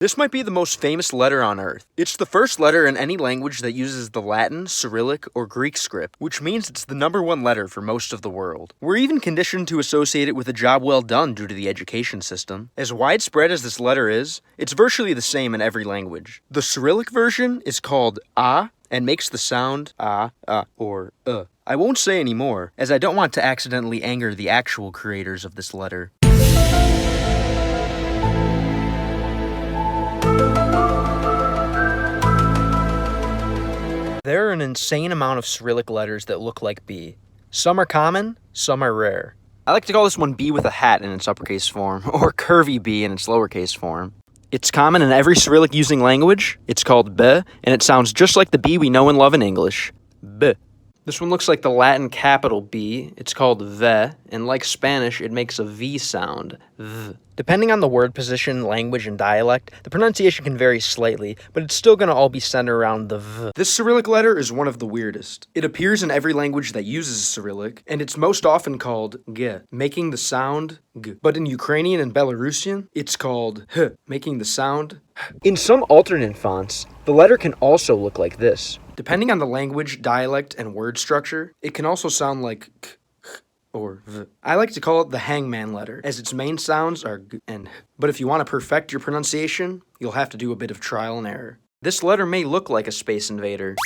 This might be the most famous letter on Earth. It's the first letter in any language that uses the Latin, Cyrillic, or Greek script, which means it's the #1 letter for most of the world. We're even conditioned to associate it with a job well done due to the education system. As widespread as this letter is, it's virtually the same in every language. The Cyrillic version is called A and makes the sound A, or I won't say any more, as I don't want to accidentally anger the actual creators of this letter. There are an insane amount of Cyrillic letters that look like B. Some are common, some are rare. I like to call this one B with a hat in its uppercase form, or curvy B in its lowercase form. It's common in every Cyrillic using language. It's called B, and it sounds just like the B we know and love in English. B. This one looks like the Latin capital B. It's called V, and like Spanish, it makes a V sound. V. Depending on the word position, language, and dialect, the pronunciation can vary slightly, but it's still going to all be centered around the V. This Cyrillic letter is one of the weirdest. It appears in every language that uses Cyrillic, and it's most often called G, making the sound G. But in Ukrainian and Belarusian, it's called H, making the sound H. In some alternate fonts, the letter can also look like this. Depending on the language, dialect, and word structure, it can also sound like K, or V. I like to call it the hangman letter, as its main sounds are G and H. But if you want to perfect your pronunciation, you'll have to do a bit of trial and error. This letter may look like a space invader,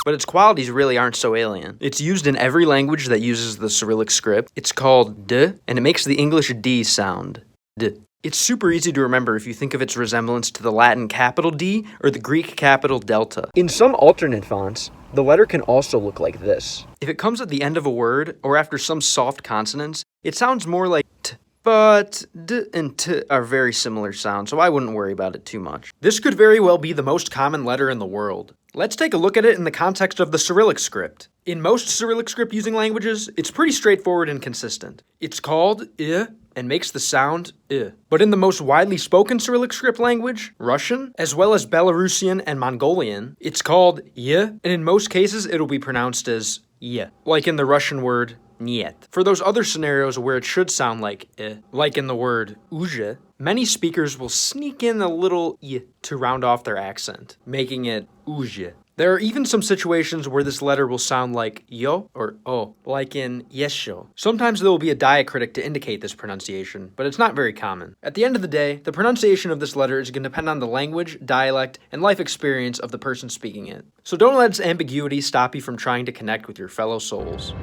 but its qualities really aren't so alien. It's used in every language that uses the Cyrillic script. It's called D, and it makes the English D sound. D. It's super easy to remember if you think of its resemblance to the Latin capital D or the Greek capital delta. In some alternate fonts, the letter can also look like this. If it comes at the end of a word or after some soft consonants, it sounds more like T. But D and T are very similar sounds, so I wouldn't worry about it too much. This could very well be the most common letter in the world. Let's take a look at it in the context of the Cyrillic script. In most Cyrillic script using languages, it's pretty straightforward and consistent. It's called I and makes the sound I. But in the most widely spoken Cyrillic script language, Russian, as well as Belarusian and Mongolian, it's called Y, and in most cases it'll be pronounced as Y, like in the Russian word Niet. For those other scenarios where it should sound like I, like in the word uzhe, many speakers will sneak in a little I to round off their accent, making it uzhe. There are even some situations where this letter will sound like yo or o, like in yesho. Sometimes there will be a diacritic to indicate this pronunciation, but it's not very common. At the end of the day, the pronunciation of this letter is going to depend on the language, dialect, and life experience of the person speaking it. So don't let its ambiguity stop you from trying to connect with your fellow souls.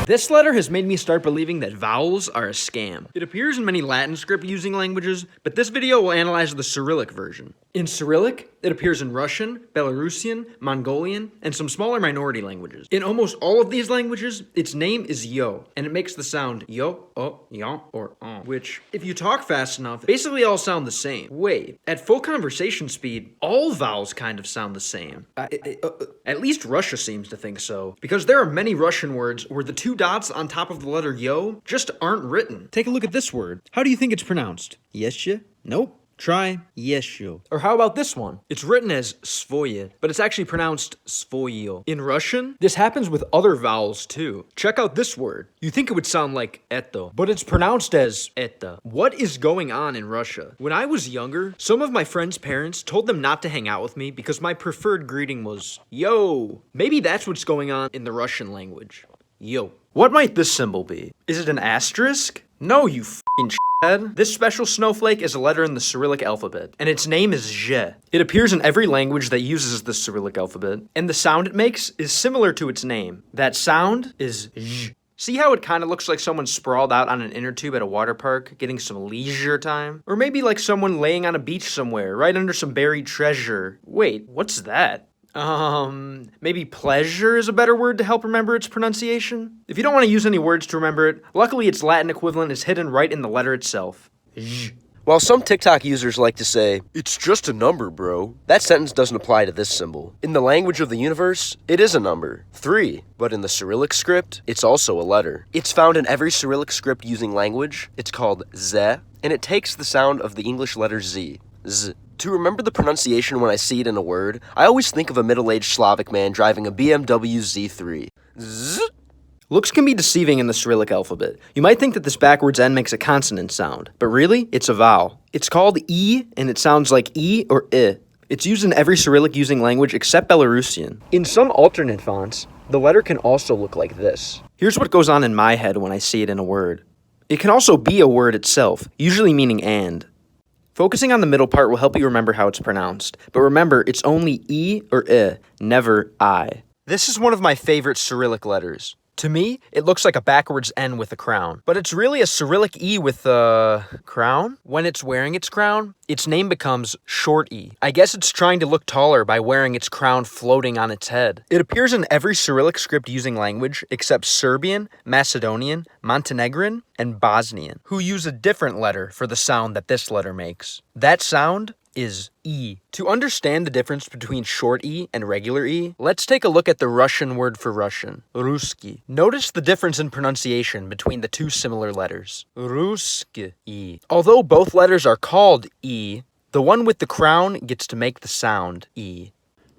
This letter has made me start believing that vowels are a scam. It appears in many Latin script using languages, but this video will analyze the Cyrillic version. In Cyrillic, it appears in Russian, Belarusian, Mongolian, and some smaller minority languages. In almost all of these languages, its name is yo, and it makes the sound yo, o, yon, or on, which, if you talk fast enough, basically all sound the same. Wait, at full conversation speed, all vowels kind of sound the same. At least Russia seems to think so, because there are many Russian words where the two dots on top of the letter yo just aren't written. Take a look at this word. How do you think it's pronounced? Yeshe? Nope. Try yesho. Or how about this one? It's written as svoye, but it's actually pronounced svoyo. In Russian, this happens with other vowels too. Check out this word. You think it would sound like eto, but it's pronounced as eta. What is going on in Russia? When I was younger, some of my friends' parents told them not to hang out with me because my preferred greeting was yo. Maybe that's what's going on in the Russian language. Yo. What might this symbol be? Is it an asterisk? No, you f***ing shithead. This special snowflake is a letter in the Cyrillic alphabet, and its name is zhe. It appears in every language that uses the Cyrillic alphabet, and the sound it makes is similar to its name. That sound is zh. See how it kind of looks like someone sprawled out on an inner tube at a water park, getting some leisure time? Or maybe like someone laying on a beach somewhere, right under some buried treasure. Wait, what's that? Maybe pleasure is a better word to help remember its pronunciation? If you don't want to use any words to remember it, luckily its Latin equivalent is hidden right in the letter itself. Zh. While some TikTok users like to say, "It's just a number, bro," that sentence doesn't apply to this symbol. In the language of the universe, it is a number, 3, but in the Cyrillic script, it's also a letter. It's found in every Cyrillic script using language. It's called ze, and it takes the sound of the English letter z. Z. To remember the pronunciation when I see it in a word, I always think of a middle-aged Slavic man driving a BMW Z3. Z. Looks can be deceiving in the Cyrillic alphabet. You might think that this backwards N makes a consonant sound, but really, it's a vowel. It's called E, and it sounds like E or I. It's used in every Cyrillic using language except Belarusian. In some alternate fonts, the letter can also look like this. Here's what goes on in my head when I see it in a word. It can also be a word itself, usually meaning and. Focusing on the middle part will help you remember how it's pronounced, but remember, it's only E or I, never I. This is one of my favorite Cyrillic letters. To me, it looks like a backwards N with a crown, but it's really a Cyrillic E with a crown. When it's wearing its crown, its name becomes short E. I guess it's trying to look taller by wearing its crown floating on its head. It appears in every Cyrillic script using language except Serbian, Macedonian, Montenegrin, and Bosnian, who use a different letter for the sound that this letter makes. That sound is E. To understand the difference between short E and regular E, let's take a look at the Russian word for Russian, Ruski. Notice the difference in pronunciation between the two similar letters, Ruski. Although both letters are called E, the one with the crown gets to make the sound E.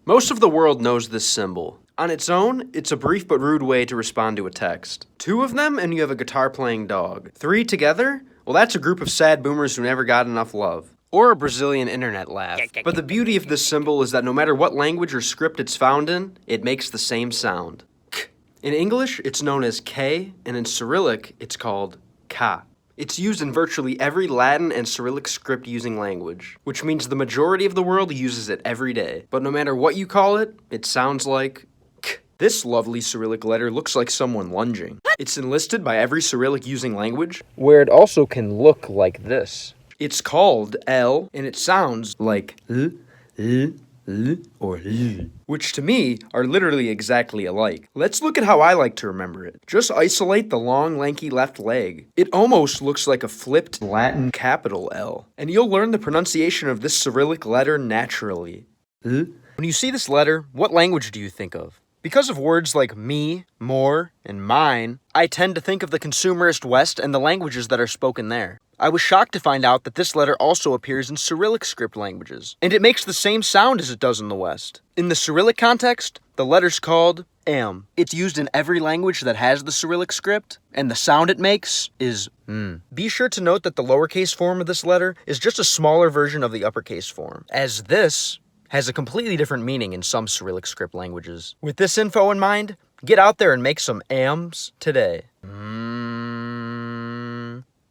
Most of the world knows this symbol. On its own, it's a brief but rude way to respond to a text. 2 of them and you have a guitar-playing dog. 3 together? Well, that's a group of sad boomers who never got enough love. Or a Brazilian internet laugh. But the beauty of this symbol is that no matter what language or script it's found in, it makes the same sound. K. In English, it's known as K, and in Cyrillic, it's called Ka. It's used in virtually every Latin and Cyrillic script using language, which means the majority of the world uses it every day. But no matter what you call it, it sounds like K. This lovely Cyrillic letter looks like someone lunging. It's enlisted by every Cyrillic using language, where it also can look like this. It's called L, and it sounds like L, or L, which to me are literally exactly alike. Let's look at how I like to remember it. Just isolate the long, lanky left leg. It almost looks like a flipped Latin capital L, and you'll learn the pronunciation of this Cyrillic letter naturally. L. When you see this letter, what language do you think of? Because of words like me, more, and mine, I tend to think of the consumerist West and the languages that are spoken there. I was shocked to find out that this letter also appears in Cyrillic script languages, and it makes the same sound as it does in the West. In the Cyrillic context, the letter's called am. It's used in every language that has the Cyrillic script, and the sound it makes is m. Be sure to note that the lowercase form of this letter is just a smaller version of the uppercase form, as this has a completely different meaning in some Cyrillic script languages. With this info in mind, get out there and make some ams today.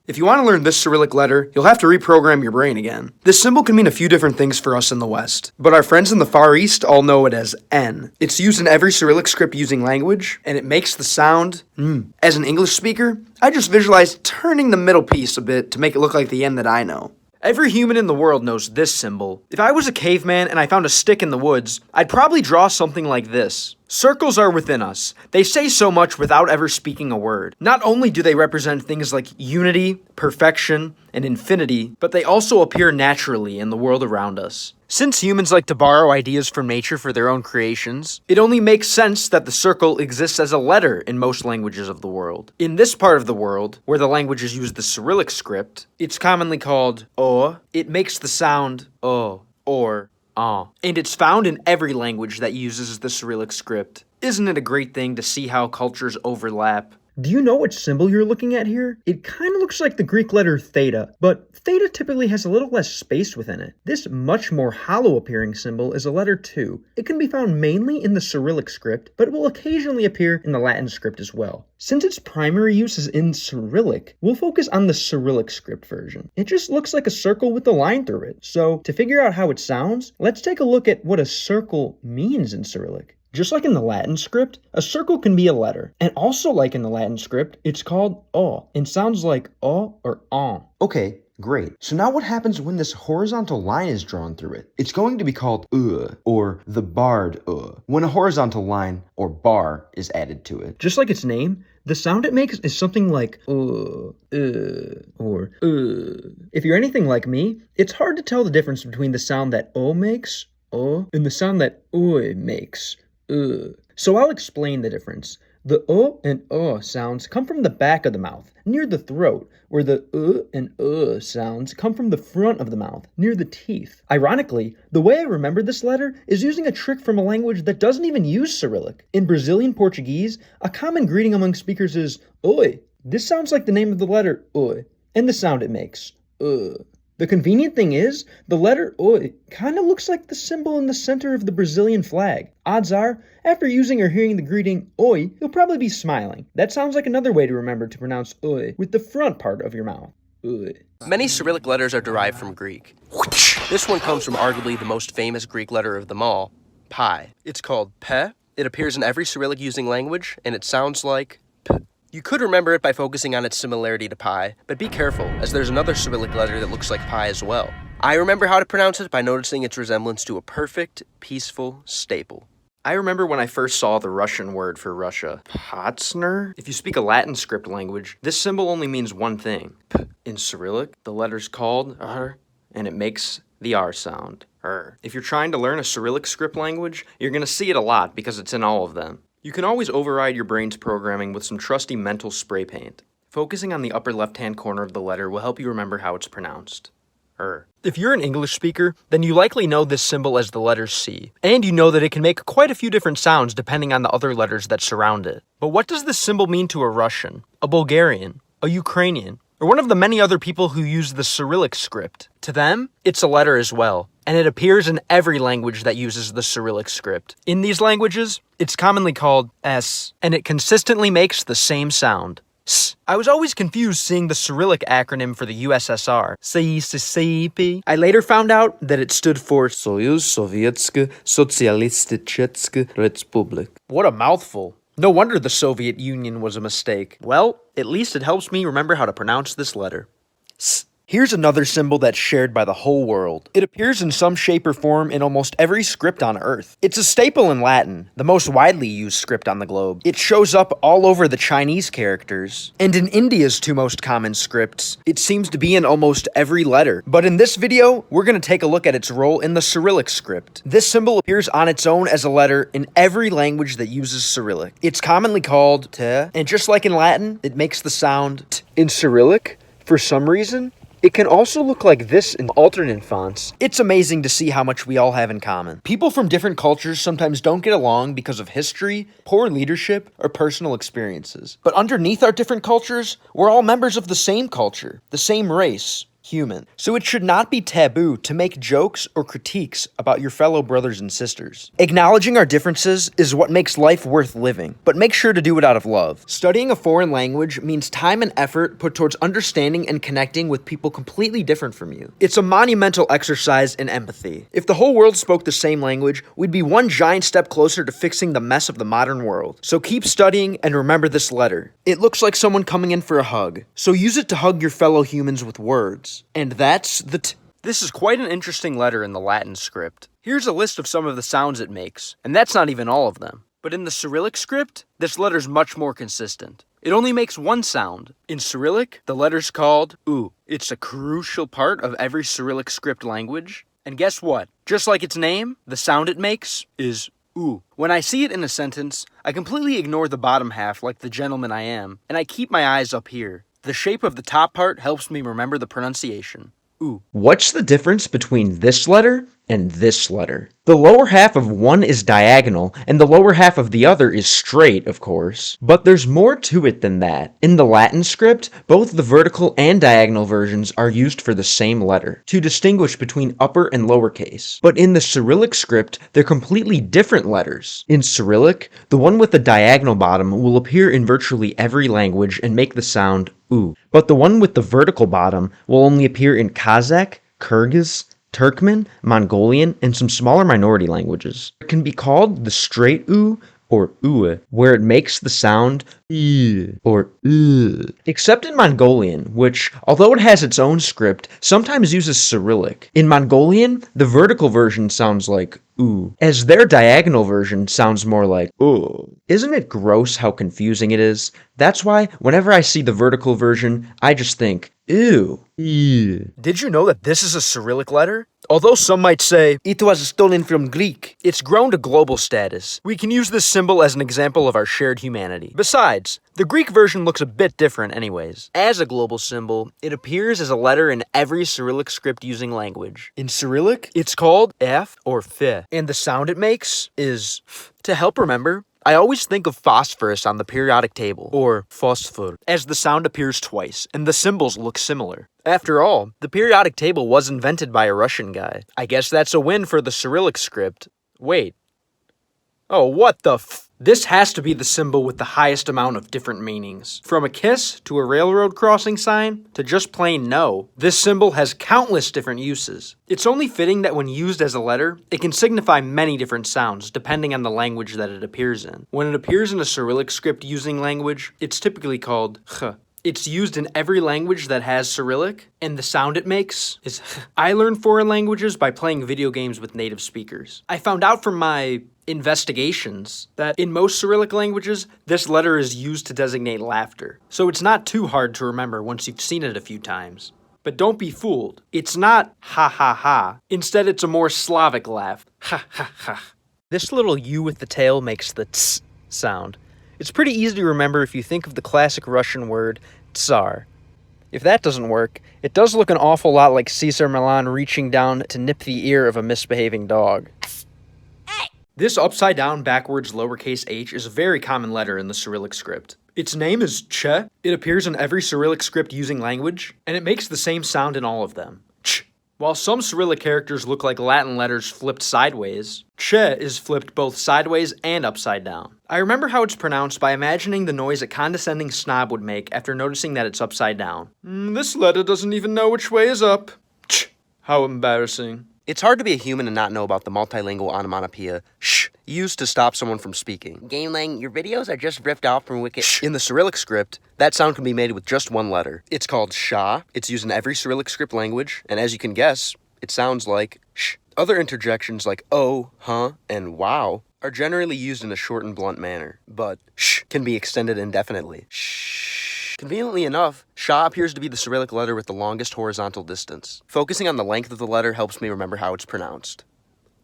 If you want to learn this Cyrillic letter, you'll have to reprogram your brain again. This symbol can mean a few different things for us in the West, but our friends in the Far East all know it as N. It's used in every Cyrillic script using language, and it makes the sound M. As an English speaker, I just visualized turning the middle piece a bit to make it look like the N that I know. Every human in the world knows this symbol. If I was a caveman and I found a stick in the woods, I'd probably draw something like this. Circles are within us. They say so much without ever speaking a word. Not only do they represent things like unity, perfection, and infinity, but they also appear naturally in the world around us. Since humans like to borrow ideas from nature for their own creations, it only makes sense that the circle exists as a letter in most languages of the world. In this part of the world, where the languages use the Cyrillic script, it's commonly called O. It makes the sound O, or and it's found in every language that uses the Cyrillic script. Isn't it a great thing to see how cultures overlap? Do you know what symbol you're looking at here? It kind of looks like the Greek letter theta, but theta typically has a little less space within it. This much more hollow appearing symbol is a letter 2. It can be found mainly in the Cyrillic script, but it will occasionally appear in the Latin script as well. Since its primary use is in Cyrillic, we'll focus on the Cyrillic script version. It just looks like a circle with a line through it. So to figure out how it sounds, let's take a look at what a circle means in Cyrillic. Just like in the Latin script, a circle can be a letter. And also like in the Latin script, it's called O and sounds like O or on. Okay, great. So now what happens when this horizontal line is drawn through it? It's going to be called or the barred when a horizontal line or bar is added to it. Just like its name, the sound it makes is something like or If you're anything like me, it's hard to tell the difference between the sound that O makes, O, and the sound that makes. So I'll explain the difference. The and sounds come from the back of the mouth, near the throat, where the and sounds come from the front of the mouth, near the teeth. Ironically, the way I remember this letter is using a trick from a language that doesn't even use Cyrillic. In Brazilian Portuguese, a common greeting among speakers is oi. This sounds like the name of the letter oi, and the sound it makes, The convenient thing is, the letter oi kind of looks like the symbol in the center of the Brazilian flag. Odds are, after using or hearing the greeting oi, you'll probably be smiling. That sounds like another way to remember to pronounce oi with the front part of your mouth. Oi. Many Cyrillic letters are derived from Greek. This one comes from arguably the most famous Greek letter of them all, pi. It's called pe. It appears in every Cyrillic using language, and it sounds like p. You could remember it by focusing on its similarity to pi, but be careful, as there's another Cyrillic letter that looks like pi as well. I remember how to pronounce it by noticing its resemblance to a perfect, peaceful staple. I remember when I first saw the Russian word for Russia, Potsner. If you speak a Latin script language, this symbol only means one thing. P. In Cyrillic, the letter's called R, and it makes the R sound, R. If you're trying to learn a Cyrillic script language, you're going to see it a lot because it's in all of them. You can always override your brain's programming with some trusty mental spray paint. Focusing on the upper left-hand corner of the letter will help you remember how it's pronounced. If you're an English speaker, then you likely know this symbol as the letter C, and you know that it can make quite a few different sounds depending on the other letters that surround it. But what does this symbol mean to a Russian, a Bulgarian, a Ukrainian, or one of the many other people who use the Cyrillic script? To them, it's a letter as well, and it appears in every language that uses the Cyrillic script. In these languages, it's commonly called S, and it consistently makes the same sound. S. I was always confused seeing the Cyrillic acronym for the USSR, CIP. I later found out that it stood for Soyuz Sovietske Sotsialistическая Respublika. What a mouthful. No wonder the Soviet Union was a mistake. Well, at least it helps me remember how to pronounce this letter. S. Here's another symbol that's shared by the whole world. It appears in some shape or form in almost every script on Earth. It's a staple in Latin, the most widely used script on the globe. It shows up all over the Chinese characters. And in India's two most common scripts, it seems to be in almost every letter. But in this video, we're going to take a look at its role in the Cyrillic script. This symbol appears on its own as a letter in every language that uses Cyrillic. It's commonly called te, and just like in Latin, it makes the sound t. In Cyrillic, for some reason, it can also look like this in alternate fonts. It's amazing to see how much we all have in common. People from different cultures sometimes don't get along because of history, poor leadership, or personal experiences. But underneath our different cultures, we're all members of the same culture, the same race. Human. So it should not be taboo to make jokes or critiques about your fellow brothers and sisters. Acknowledging our differences is what makes life worth living, but make sure to do it out of love. Studying a foreign language means time and effort put towards understanding and connecting with people completely different from you. It's a monumental exercise in empathy. If the whole world spoke the same language, we'd be one giant step closer to fixing the mess of the modern world. So keep studying and remember this letter. It looks like someone coming in for a hug, so use it to hug your fellow humans with words. And that's the t. This is quite an interesting letter in the Latin script. Here's a list of some of the sounds it makes, and that's not even all of them. But in the Cyrillic script, this letter's much more consistent. It only makes one sound. In Cyrillic, the letter's called U. It's a crucial part of every Cyrillic script language. And guess what? Just like its name, the sound it makes is U. When I see it in a sentence, I completely ignore the bottom half like the gentleman I am, and I keep my eyes up here. The shape of the top part helps me remember the pronunciation. Ooh. What's the difference between this letter and this letter? The lower half of one is diagonal, and the lower half of the other is straight, of course. But there's more to it than that. In the Latin script, both the vertical and diagonal versions are used for the same letter, to distinguish between upper and lower case. But in the Cyrillic script, they're completely different letters. In Cyrillic, the one with the diagonal bottom will appear in virtually every language and make the sound U. But the one with the vertical bottom will only appear in Kazakh, Kyrgyz, Turkmen, Mongolian, and some smaller minority languages. It can be called the straight U or ue, where it makes the sound e or except in Mongolian, which, although it has its own script, sometimes uses Cyrillic. In Mongolian, the vertical version sounds like oo, as their diagonal version sounds more like oo. Isn't it gross how confusing it is? That's why, whenever I see the vertical version, I just think, ew. Did you know that this is a Cyrillic letter? Although some might say, it was stolen from Greek, it's grown to global status. We can use this symbol as an example of our shared humanity. Besides, the Greek version looks a bit different anyways. As a global symbol, it appears as a letter in every Cyrillic script using language. In Cyrillic, it's called F or F, and the sound it makes is F. To help remember, I always think of phosphorus on the periodic table, or phosphor, as the sound appears twice, and the symbols look similar. After all, the periodic table was invented by a Russian guy. I guess that's a win for the Cyrillic script. Wait. Oh, what the f? This has to be the symbol with the highest amount of different meanings. From a kiss, to a railroad crossing sign, to just plain no, this symbol has countless different uses. It's only fitting that when used as a letter, it can signify many different sounds depending on the language that it appears in. When it appears in a Cyrillic script using language, it's typically called ch. It's used in every language that has Cyrillic, and the sound it makes is ch. I learned foreign languages by playing video games with native speakers. I found out from my investigations that in most Cyrillic languages, this letter is used to designate laughter. So it's not too hard to remember once you've seen it a few times. But don't be fooled. It's not ha ha ha. Instead, it's a more Slavic laugh. Ha ha ha. This little U with the tail makes the ts sound. It's pretty easy to remember if you think of the classic Russian word tsar. If that doesn't work, it does look an awful lot like Caesar Milan reaching down to nip the ear of a misbehaving dog. This upside down backwards lowercase h is a very common letter in the Cyrillic script. Its name is ch. It appears in every Cyrillic script using language, and it makes the same sound in all of them. Ch. While some Cyrillic characters look like Latin letters flipped sideways, ch is flipped both sideways and upside down. I remember how it's pronounced by imagining the noise a condescending snob would make after noticing that it's upside down. This letter doesn't even know which way is up. Ch. How embarrassing. It's hard to be a human and not know about the multilingual onomatopoeia sh used to stop someone from speaking. GameLang, your videos are just ripped off from Wiki. In the Cyrillic script, that sound can be made with just one letter. It's called sha. It's used in every Cyrillic script language, and as you can guess, it sounds like sh. Other interjections like oh, huh, and wow are generally used in a short and blunt manner, but sh can be extended indefinitely. Shh. Conveniently enough, sha appears to be the Cyrillic letter with the longest horizontal distance. Focusing on the length of the letter helps me remember how it's pronounced.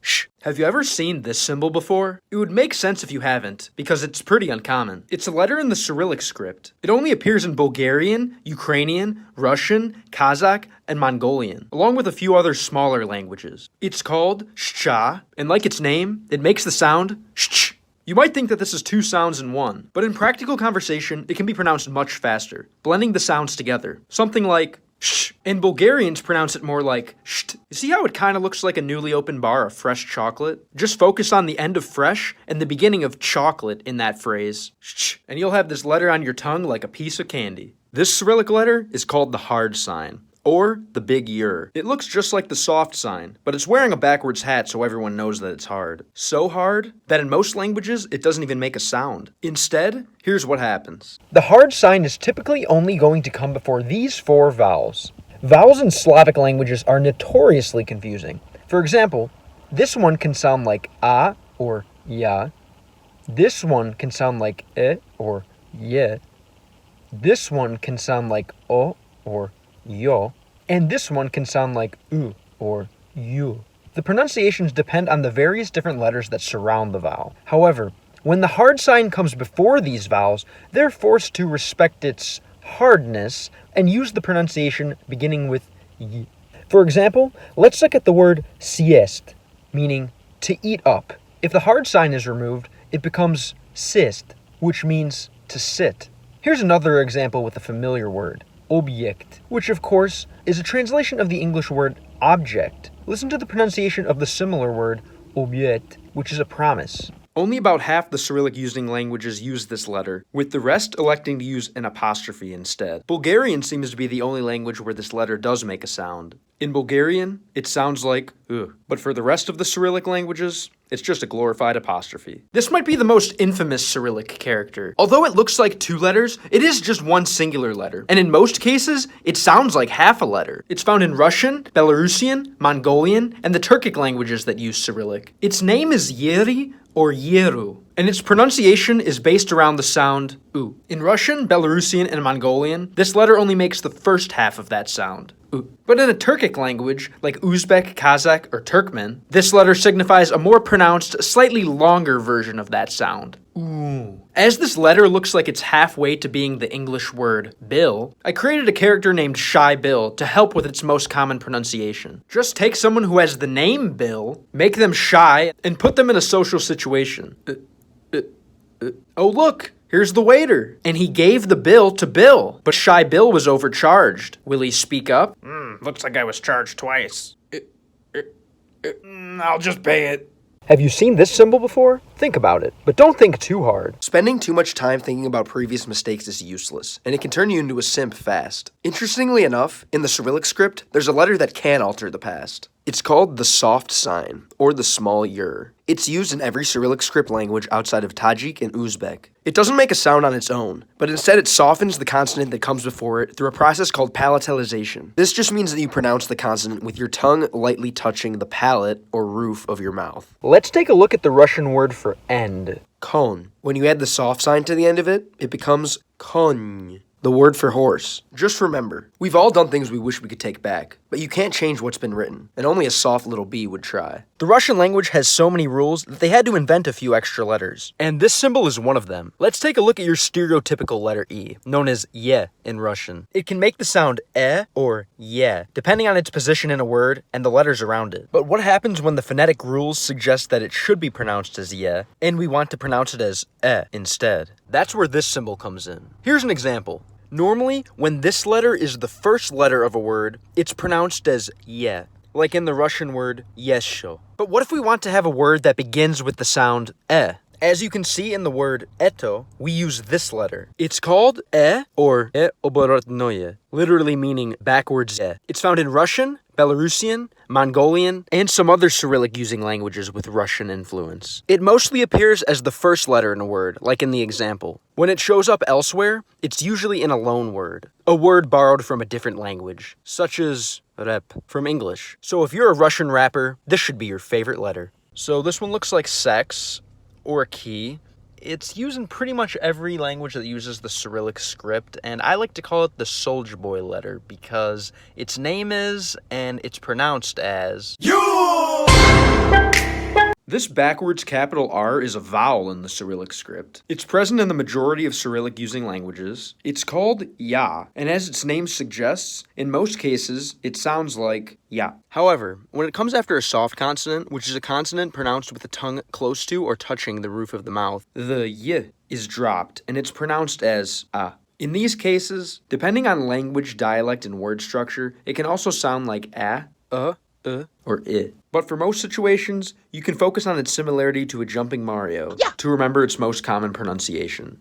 Sh. Have you ever seen this symbol before? It would make sense if you haven't, because it's pretty uncommon. It's a letter in the Cyrillic script. It only appears in Bulgarian, Ukrainian, Russian, Kazakh, and Mongolian, along with a few other smaller languages. It's called shcha, and like its name, it makes the sound sh. You might think that this is two sounds in one, but in practical conversation, it can be pronounced much faster, blending the sounds together. Something like sh. And Bulgarians pronounce it more like sht. You see how it kind of looks like a newly opened bar of fresh chocolate? Just focus on the end of fresh and the beginning of chocolate in that phrase, sh, and you'll have this letter on your tongue like a piece of candy. This Cyrillic letter is called the hard sign, or the big yer. It looks just like the soft sign, but it's wearing a backwards hat so everyone knows that it's hard. So hard that in most languages, it doesn't even make a sound. Instead, here's what happens. The hard sign is typically only going to come before these four vowels. Vowels in Slavic languages are notoriously confusing. For example, this one can sound like a or ya. This one can sound like e or ye. This one can sound like o or yo, and this one can sound like u or you. The pronunciations depend on the various different letters that surround the vowel. However, when the hard sign comes before these vowels, they're forced to respect its hardness and use the pronunciation beginning with y. For example, let's look at the word siest, meaning to eat up. If the hard sign is removed, it becomes sist, which means to sit. Here's another example with a familiar word, object, which of course is a translation of the English word object. Listen to the pronunciation of the similar word object, which is a promise. Only about half the Cyrillic using languages use this letter, with the rest electing to use an apostrophe instead. Bulgarian seems to be the only language where this letter does make a sound. In Bulgarian, it sounds like but for the rest of the Cyrillic languages, it's just a glorified apostrophe. This might be the most infamous Cyrillic character. Although it looks like two letters, it is just one singular letter, and in most cases, it sounds like half a letter. It's found in Russian, Belarusian, Mongolian, and the Turkic languages that use Cyrillic. Its name is Yeri or Yeru, and its pronunciation is based around the sound u. In Russian, Belarusian, and Mongolian, this letter only makes the first half of that sound, But in a Turkic language, like Uzbek, Kazakh, or Turkmen, this letter signifies a more pronounced, slightly longer version of that sound. Ooh. As this letter looks like it's halfway to being the English word Bill, I created a character named Shy Bill to help with its most common pronunciation. Just take someone who has the name Bill, make them shy, and put them in a social situation. Oh look! Here's the waiter. And he gave the bill to Bill. But Shy Bill was overcharged. Will he speak up? Looks like I was charged twice. I'll just pay it. Have you seen this symbol before? Think about it, but don't think too hard. Spending too much time thinking about previous mistakes is useless, and it can turn you into a simp fast. Interestingly enough, in the Cyrillic script, there's a letter that can alter the past. It's called the soft sign, or the small yur. It's used in every Cyrillic script language outside of Tajik and Uzbek. It doesn't make a sound on its own, but instead it softens the consonant that comes before it through a process called palatalization. This just means that you pronounce the consonant with your tongue lightly touching the palate or roof of your mouth. Let's take a look at the Russian word for end. Kon. When you add the soft sign to the end of it, it becomes konь. The word for horse. Just remember, we've all done things we wish we could take back, but you can't change what's been written, and only a soft little bee would try. The Russian language has so many rules that they had to invent a few extra letters. And this symbol is one of them. Let's take a look at your stereotypical letter E, known as ye in Russian. It can make the sound or ye, depending on its position in a word and the letters around it. But what happens when the phonetic rules suggest that it should be pronounced as ye, and we want to pronounce it as instead? That's where this symbol comes in. Here's an example. Normally, when this letter is the first letter of a word, it's pronounced as ye, like in the Russian word yesho. But what if we want to have a word that begins with the sound e? As you can see in the word eto, we use this letter. It's called or oborotnoye, literally meaning backwards e. It's found in Russian, Belarusian, Mongolian, and some other Cyrillic using languages with Russian influence. It mostly appears as the first letter in a word, like in the example. When it shows up elsewhere, it's usually in a loan word, a word borrowed from a different language, such as rep from English. So if you're a Russian rapper, this should be your favorite letter. So this one looks like sex, or a key. It's used in pretty much every language that uses the Cyrillic script, and I like to call it the Soldier Boy letter because its name is, and it's pronounced as, This backwards capital R is a vowel in the Cyrillic script. It's present in the majority of Cyrillic using languages. It's called ya, and as its name suggests, in most cases, it sounds like ya. However, when it comes after a soft consonant, which is a consonant pronounced with the tongue close to or touching the roof of the mouth, the y is dropped, and it's pronounced as a. In these cases, depending on language, dialect, and word structure, it can also sound like or I. But for most situations, you can focus on its similarity to a jumping Mario to remember its most common pronunciation.